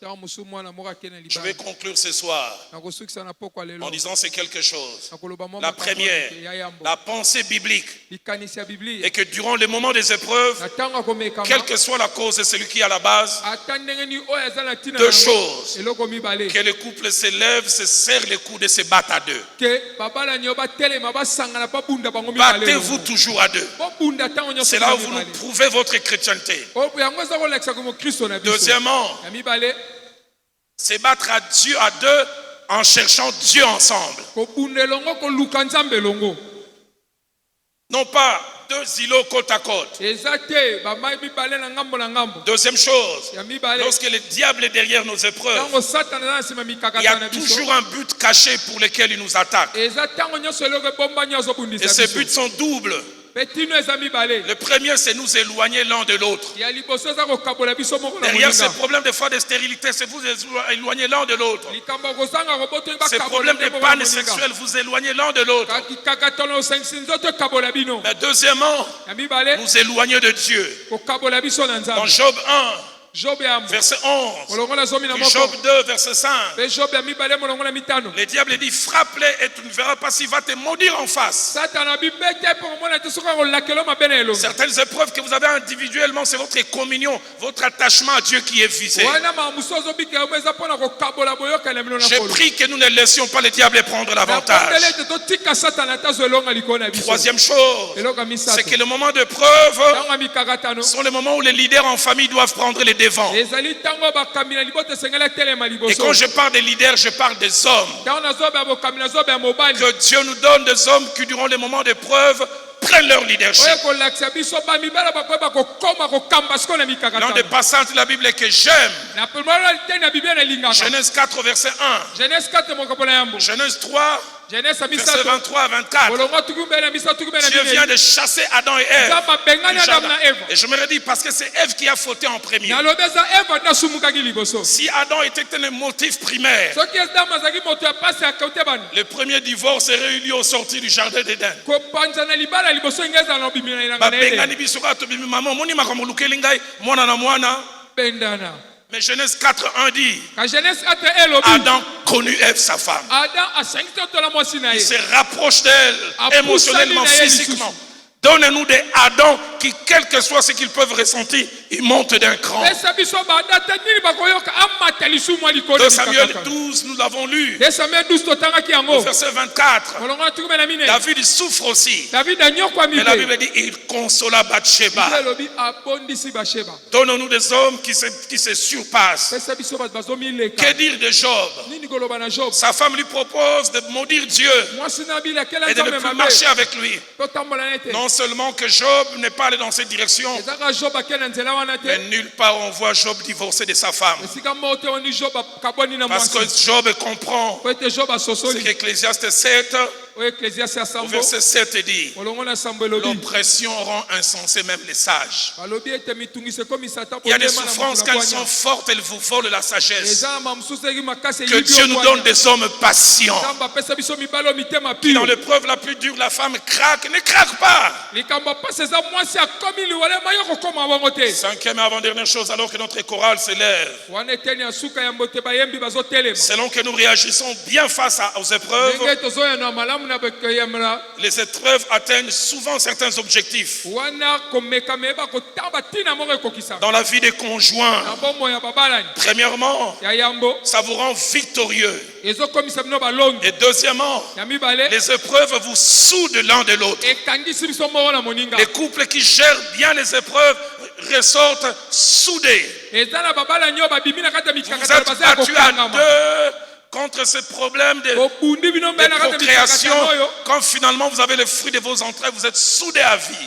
Je vais conclure ce soir en disant c'est quelque chose. La première, la pensée biblique est que durant les moments des épreuves, quelle que soit la cause de celui qui est à la base, deux choses: que le couple s'élève, se serre les coudes et se batte à deux. Battez-vous toujours à deux. C'est là où vous nous prouvez votre chrétienté. Deuxièmement, c'est battre à Dieu à deux en cherchant Dieu ensemble. Non pas deux îlots côte à côte. Deuxième chose, lorsque le diable est derrière nos épreuves, il y a toujours un but caché pour lequel il nous attaque. Et ces buts sont doubles. Le premier, c'est nous éloigner l'un de l'autre. Derrière ces problèmes de fois de stérilité, c'est vous éloigner l'un de l'autre. Ces problèmes de panne sexuelle, vous éloignez l'un de l'autre. Mais deuxièmement, nous éloigner de Dieu. Dans Job 1, verset 11, puis Job 2, verset 5, le diable dit: frappe-les et tu ne verras pas s'il va te maudire en face. Certaines épreuves que vous avez individuellement, c'est votre communion, votre attachement à Dieu qui est visé. Je prie que nous ne laissions pas le diable prendre l'avantage. Troisième chose, c'est que le moment de preuve sont les moments où les leaders en famille doivent prendre les devants. Et quand je parle des leaders, je parle des hommes. Que Dieu nous donne des hommes qui, durant les moments d'épreuve, prennent leur leadership. L'un des passages de la Bible que j'aime, Genèse 4, verset 1. Genèse 3, verset 23 à 24. Dieu vient de chasser Adam et Ève. Et je me le dis parce que c'est Ève qui a fauté en premier. Si Adam était le motif primaire, le premier divorce serait eu lieu au sortir du jardin d'Éden. Mais Genèse 4.1 dit: Adam connut Ève, sa femme. Il se rapproche d'elle émotionnellement, physiquement. Donne-nous des Adam qui, quel que soit ce qu'ils peuvent ressentir, ils montent d'un cran. 2 Samuel 12, nous l'avons lu. Au verset 24, David souffre aussi. Mais la Bible dit: il consola Bathsheba. Donne-nous des hommes qui se surpassent. Que dire de Job? Sa femme lui propose de maudire Dieu et de ne plus marcher avec lui. Non seulement que Job n'est pas allé dans cette direction, mais nulle part on voit Job divorcer de sa femme. Parce que Job comprend ce qu'Ecclésiaste 7, au verset 7 dit: l'oppression rend insensé même les sages. Il y a des souffrances, quand elles sont fortes, elles vous volent la sagesse. Que Dieu nous donne des hommes patients. Qui dans l'épreuve la plus dure, la femme craque, ne craque pas. Cinquième et avant-dernière chose, alors que notre chorale s'élève, selon que nous réagissons bien face aux épreuves, les épreuves atteignent souvent certains objectifs. Dans la vie des conjoints, premièrement, ça vous rend victorieux. Et deuxièmement, les épreuves vous soudent l'un de l'autre. Les couples qui gèrent bien les épreuves ressortent soudés. Vous êtes battus à deux contre ce problème de procréation. Quand finalement vous avez le fruit de vos entrailles, vous êtes soudés à vie.